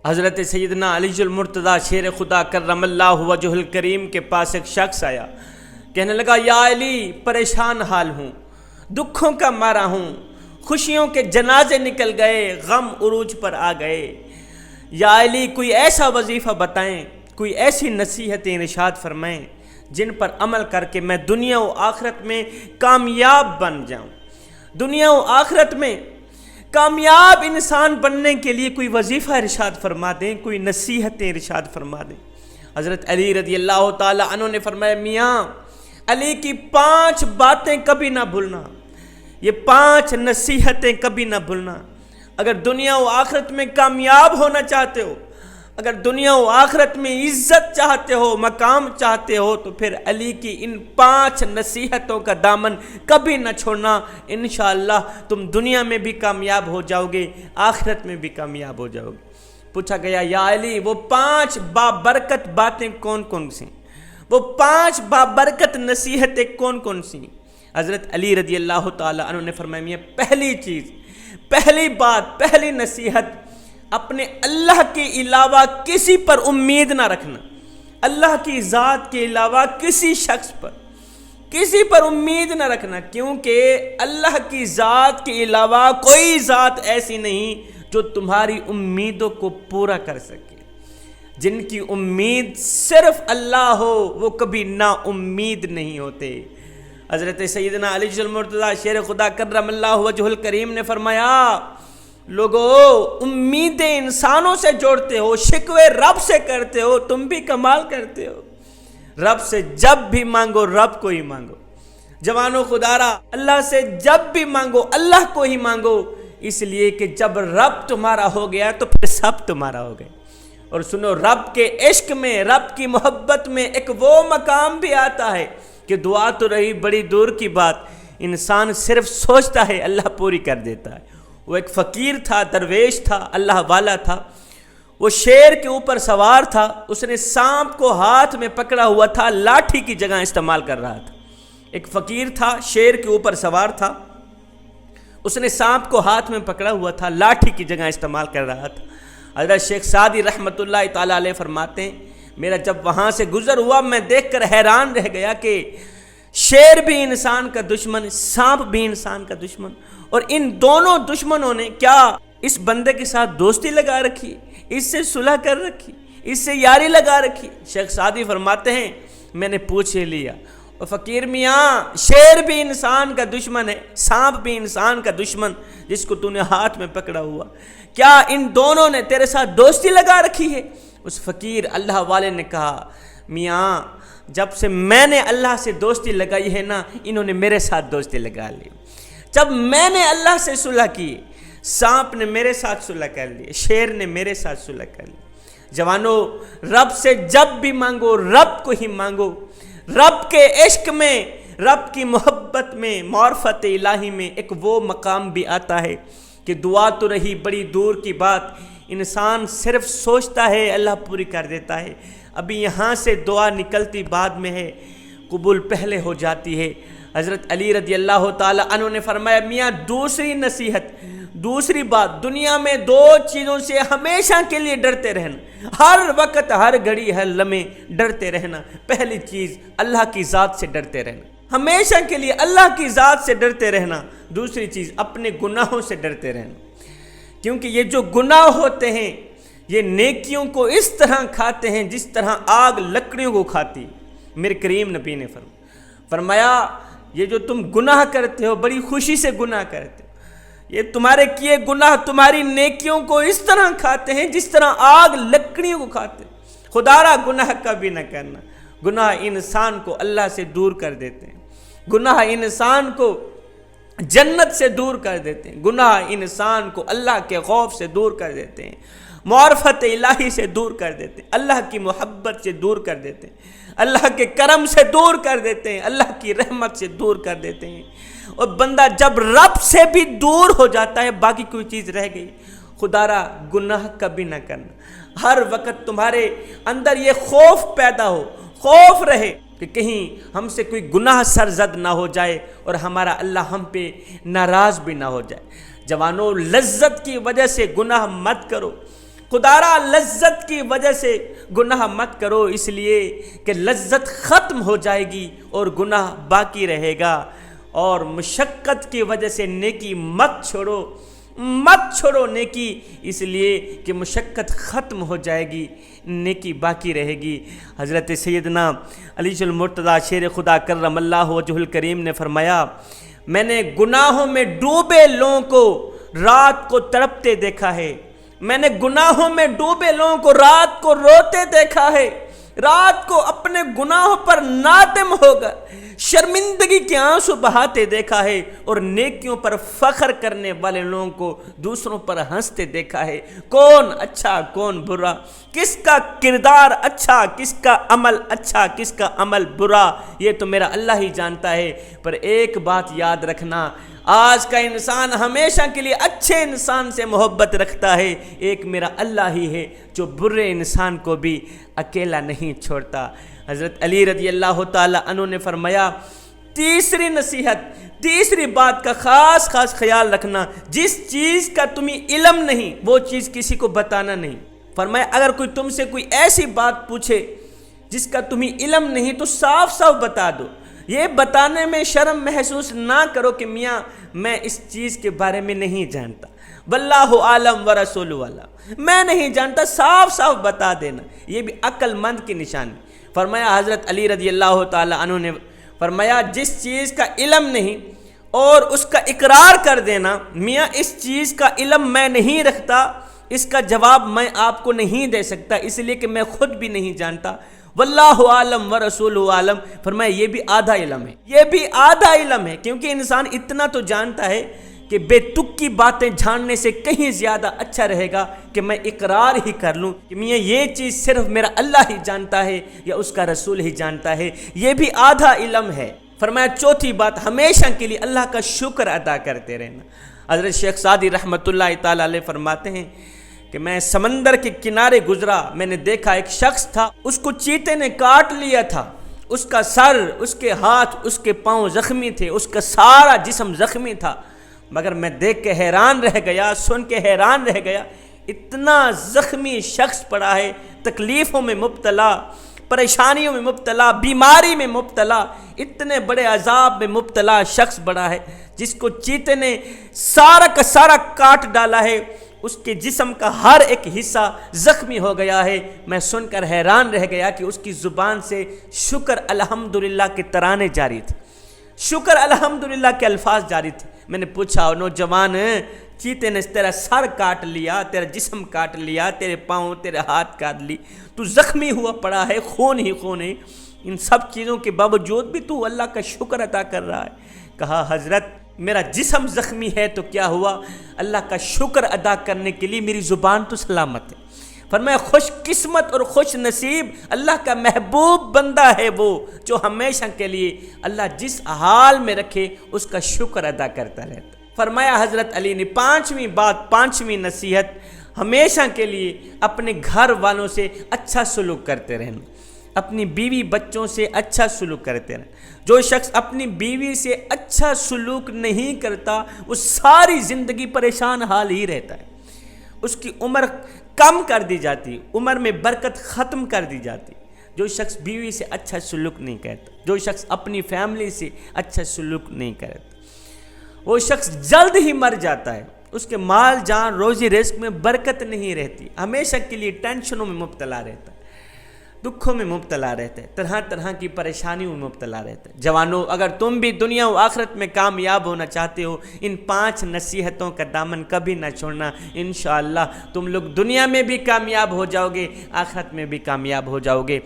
حضرت سیدنا علی المرتضیٰ شیر خدا کرم اللہ وجہ الکریم کے پاس ایک شخص آیا، کہنے لگا یا علی پریشان حال ہوں، دکھوں کا مارا ہوں، خوشیوں کے جنازے نکل گئے، غم عروج پر آ گئے، یا علی کوئی ایسا وظیفہ بتائیں، کوئی ایسی نصیحتیں ارشاد فرمائیں جن پر عمل کر کے میں دنیا و آخرت میں کامیاب بن جاؤں۔ دنیا و آخرت میں کامیاب انسان بننے کے لیے کوئی وظیفہ ارشاد فرما دیں، کوئی نصیحتیں ارشاد فرما دیں۔ حضرت علی رضی اللہ تعالی عنہ نے فرمایا میاں علی کی 5 باتیں کبھی نہ بھولنا، یہ 5 نصیحتیں کبھی نہ بھولنا۔ اگر دنیا و آخرت میں کامیاب ہونا چاہتے ہو، اگر دنیا و آخرت میں عزت چاہتے ہو، مقام چاہتے ہو، تو پھر علی کی ان 5 نصیحتوں کا دامن کبھی نہ چھوڑنا۔ انشاءاللہ تم دنیا میں بھی کامیاب ہو جاؤ گے، آخرت میں بھی کامیاب ہو جاؤ گے۔ پوچھا گیا یا علی وہ 5 بابرکت باتیں کون کون سی، وہ 5 بابرکت نصیحتیں کون کون سی؟ حضرت علی رضی اللہ تعالی عنہ نے فرمایا میاں پہلی چیز، پہلی بات، پہلی نصیحت، اپنے اللہ کے علاوہ کسی پر امید نہ رکھنا۔ اللہ کی ذات کے علاوہ کسی شخص پر، کسی پر امید نہ رکھنا، کیونکہ اللہ کی ذات کے علاوہ کوئی ذات ایسی نہیں جو تمہاری امیدوں کو پورا کر سکے۔ جن کی امید صرف اللہ ہو وہ کبھی نا امید نہیں ہوتے۔ حضرت سیدنا علی المرتضیٰ شیر خدا کرم اللہ وجہ الکریم نے فرمایا لوگو امیدیں انسانوں سے جوڑتے ہو، شکوے رب سے کرتے ہو، تم بھی کمال کرتے ہو۔ رب سے جب بھی مانگو رب کو ہی مانگو، جوانو خدارا اللہ سے جب بھی مانگو اللہ کو ہی مانگو، اس لیے کہ جب رب تمہارا ہو گیا تو پھر سب تمہارا ہو گئے۔ اور سنو رب کے عشق میں، رب کی محبت میں ایک وہ مقام بھی آتا ہے کہ دعا تو رہی بڑی دور کی بات، انسان صرف سوچتا ہے اللہ پوری کر دیتا ہے۔ وہ ایک فقیر تھا، درویش تھا، اللہ والا تھا، وہ شیر کے اوپر سوار تھا، اس نے سانپ کو ہاتھ میں پکڑا ہوا تھا، لاٹھی کی جگہ استعمال کر رہا تھا۔ ایک فقیر تھا، شیر کے اوپر سوار تھا، اس نے سانپ کو ہاتھ میں پکڑا ہوا تھا، لاٹھی کی جگہ استعمال کر رہا تھا۔ حضرت شیخ سعدی رحمۃ اللہ تعالیٰ علیہ فرماتے ہیں میرا جب وہاں سے گزر ہوا میں دیکھ کر حیران رہ گیا کہ شیر بھی انسان کا دشمن، سانپ بھی انسان کا دشمن، اور ان دونوں دشمنوں نے کیا اس بندے کے ساتھ دوستی لگا رکھی، اس سے صلح کر رکھی، اس سے یاری لگا رکھی۔ شیخ سعدی فرماتے ہیں میں نے پوچھ لیا اور فقیر میاں شیر بھی انسان کا دشمن ہے، سانپ بھی انسان کا دشمن جس کو تو نے ہاتھ میں پکڑا ہوا، کیا ان دونوں نے تیرے ساتھ دوستی لگا رکھی ہے؟ اس فقیر اللہ والے نے کہا میاں جب سے میں نے اللہ سے دوستی لگائی ہے نا، انہوں نے میرے ساتھ دوستی لگا لی۔ جب میں نے اللہ سے صلح کی، سانپ نے میرے ساتھ صلح کر لی، شیر نے میرے ساتھ صلح کر لی۔ جوانو رب سے جب بھی مانگو رب کو ہی مانگو، رب کے عشق میں، رب کی محبت میں، معرفت الہی میں ایک وہ مقام بھی آتا ہے کہ دعا تو رہی بڑی دور کی بات، انسان صرف سوچتا ہے اللہ پوری کر دیتا ہے۔ ابھی یہاں سے دعا نکلتی بعد میں ہے، قبول پہلے ہو جاتی ہے۔ حضرت علی رضی اللہ تعالی عنہ نے فرمایا میاں دوسری نصیحت، دوسری بات، دنیا میں 2 چیزوں سے ہمیشہ کے لیے ڈرتے رہنا، ہر وقت، ہر گھڑی، ہر لمحے ڈرتے رہنا۔ پہلی چیز اللہ کی ذات سے ڈرتے رہنا، ہمیشہ کے لیے اللہ کی ذات سے ڈرتے رہنا۔ دوسری چیز اپنے گناہوں سے ڈرتے رہنا، کیونکہ یہ جو گناہ ہوتے ہیں یہ نیکیوں کو اس طرح کھاتے ہیں جس طرح آگ لکڑیوں کو کھاتی۔ میرے کریم نبی نے فرمایا یہ جو تم گناہ کرتے ہو بڑی خوشی سے گناہ کرتے ہو، یہ تمہارے کیے گناہ تمہاری نیکیوں کو اس طرح کھاتے ہیں جس طرح آگ لکڑیوں کو کھاتے ہیں۔ خدارا گناہ کبھی نہ کرنا، گناہ انسان کو اللہ سے دور کر دیتے ہیں، گناہ انسان کو جنت سے دور کر دیتے ہیں، گناہ انسان کو اللہ کے خوف سے دور کر دیتے ہیں، معرفت الہی سے دور کر دیتے ہیں، اللہ کی محبت سے دور کر دیتے ہیں، اللہ کے کرم سے دور کر دیتے ہیں، اللہ کی رحمت سے دور کر دیتے ہیں۔ اور بندہ جب رب سے بھی دور ہو جاتا ہے باقی کوئی چیز رہ گئی۔ خدارا گناہ کبھی نہ کرنا، ہر وقت تمہارے اندر یہ خوف پیدا ہو، خوف رہے کہ کہیں ہم سے کوئی گناہ سرزد نہ ہو جائے اور ہمارا اللہ ہم پہ ناراض بھی نہ ہو جائے۔ جوانوں لذت کی وجہ سے گناہ مت کرو، خدارا لذت کی وجہ سے گناہ مت کرو، اس لیے کہ لذت ختم ہو جائے گی اور گناہ باقی رہے گا، اور مشقت کی وجہ سے نیکی مت چھوڑو نیکی، اس لیے کہ مشقت ختم ہو جائے گی، نیکی باقی رہے گی۔ حضرت سیدنا علی المرتضیٰ شیر خدا کرم اللہ وجہ الکریم نے فرمایا، میں نے گناہوں میں ڈوبے لوگوں کو رات کو تڑپتے دیکھا ہے، میں نے گناہوں میں ڈوبے لوگوں کو رات کو روتے دیکھا ہے، رات کو اپنے گناہوں پر نادم ہوگا شرمندگی کے آنسو بہاتے دیکھا ہے، اور نیکیوں پر فخر کرنے والے لوگوں کو دوسروں پر ہنستے دیکھا ہے۔ کون اچھا کون برا، کس کا کردار اچھا، کس کا عمل اچھا، کس کا عمل برا، یہ تو میرا اللہ ہی جانتا ہے۔ پر ایک بات یاد رکھنا، آج کا انسان ہمیشہ کے لیے اچھے انسان سے محبت رکھتا ہے، ایک میرا اللہ ہی ہے جو برے انسان کو بھی اکیلا نہیں چھوڑتا۔ حضرت علی رضی اللہ تعالی عنہ نے فرمایا، تیسری نصیحت، تیسری بات کا خاص خیال رکھنا، جس چیز کا تمہیں علم نہیں وہ چیز کسی کو بتانا نہیں۔ فرمایا اگر کوئی تم سے کوئی ایسی بات پوچھے جس کا تمہیں علم نہیں تو صاف صاف بتا دو، یہ بتانے میں شرم محسوس نہ کرو کہ میاں میں اس چیز کے بارے میں نہیں جانتا، واللہ عالم ورسول عالم، میں نہیں جانتا، صاف صاف بتا دینا، یہ بھی عقل مند کی نشانی۔ فرمایا حضرت علی رضی اللہ تعالی عنہ نے فرمایا، جس چیز کا علم نہیں اور اس کا اقرار کر دینا، میاں اس چیز کا علم میں نہیں رکھتا، اس کا جواب میں آپ کو نہیں دے سکتا، اس لیے کہ میں خود بھی نہیں جانتا، واللہ عالم ورسول عالم، فرمایا یہ بھی آدھا علم ہے، یہ بھی آدھا علم ہے، کیونکہ انسان اتنا تو جانتا ہے کہ بے تک کی باتیں جاننے سے کہیں زیادہ اچھا رہے گا کہ میں اقرار ہی کر لوں کہ میاں یہ چیز صرف میرا اللہ ہی جانتا ہے یا اس کا رسول ہی جانتا ہے، یہ بھی آدھا علم ہے۔ فرمایا چوتھی بات، ہمیشہ کے لیے اللہ کا شکر ادا کرتے رہنا۔ حضرت شیخ سعدی رحمۃ اللہ تعالی علیہ فرماتے ہیں کہ میں سمندر کے کنارے گزرا، میں نے دیکھا ایک شخص تھا، اس کو چیتے نے کاٹ لیا تھا، اس کا سر، اس کے ہاتھ، اس کے پاؤں زخمی تھے، اس کا سارا جسم زخمی تھا، مگر میں دیکھ کے حیران رہ گیا، سن کے حیران رہ گیا، اتنا زخمی شخص پڑا ہے، تکلیفوں میں مبتلا، پریشانیوں میں مبتلا، بیماری میں مبتلا، اتنے بڑے عذاب میں مبتلا شخص بڑا ہے جس کو چیتے نے سارا کا سارا کاٹ ڈالا ہے، اس کے جسم کا ہر ایک حصہ زخمی ہو گیا ہے۔ میں سن کر حیران رہ گیا کہ اس کی زبان سے شکر الحمدللہ کے ترانے جاری تھے، شکر الحمدللہ کے الفاظ جاری تھے۔ میں نے پوچھا، نوجوان، چیتے نے تیرا سر کاٹ لیا، تیرا جسم کاٹ لیا، تیرے پاؤں، تیرے ہاتھ کاٹ لی، تو زخمی ہوا پڑا ہے، خون ہی خون ہے، ان سب چیزوں کے باوجود بھی تو اللہ کا شکر ادا کر رہا ہے؟ کہا حضرت میرا جسم زخمی ہے تو کیا ہوا، اللہ کا شکر ادا کرنے کے لیے میری زبان تو سلامت ہے۔ فرمایا خوش قسمت اور خوش نصیب اللہ کا محبوب بندہ ہے وہ جو ہمیشہ کے لیے اللہ جس حال میں رکھے اس کا شکر ادا کرتا رہتا۔ فرمایا حضرت علی نے پانچویں بات، پانچویں نصیحت، ہمیشہ کے لیے اپنے گھر والوں سے اچھا سلوک کرتے رہنا، اپنی بیوی بچوں سے اچھا سلوک کرتے رہنا۔ جو شخص اپنی بیوی سے اچھا سلوک نہیں کرتا وہ ساری زندگی پریشان حال ہی رہتا ہے، اس کی عمر کم کر دی جاتی، عمر میں برکت ختم کر دی جاتی۔ جو شخص بیوی سے اچھا سلوک نہیں کرتا، جو شخص اپنی فیملی سے اچھا سلوک نہیں کرتا، وہ شخص جلد ہی مر جاتا ہے، اس کے مال جان روزی رزق میں برکت نہیں رہتی، ہمیشہ کے لیے ٹینشنوں میں مبتلا رہتا ہے، دکھوں میں مبتلا رہتا ہے، طرح طرح کی پریشانیوں میں مبتلا رہتا ہے۔ جوانوں، اگر تم بھی دنیا و آخرت میں کامیاب ہونا چاہتے ہو، ان 5 نصیحتوں کا دامن کبھی نہ چھوڑنا، انشاءاللہ تم لوگ دنیا میں بھی کامیاب ہو جاؤ گے، آخرت میں بھی کامیاب ہو جاؤ گے۔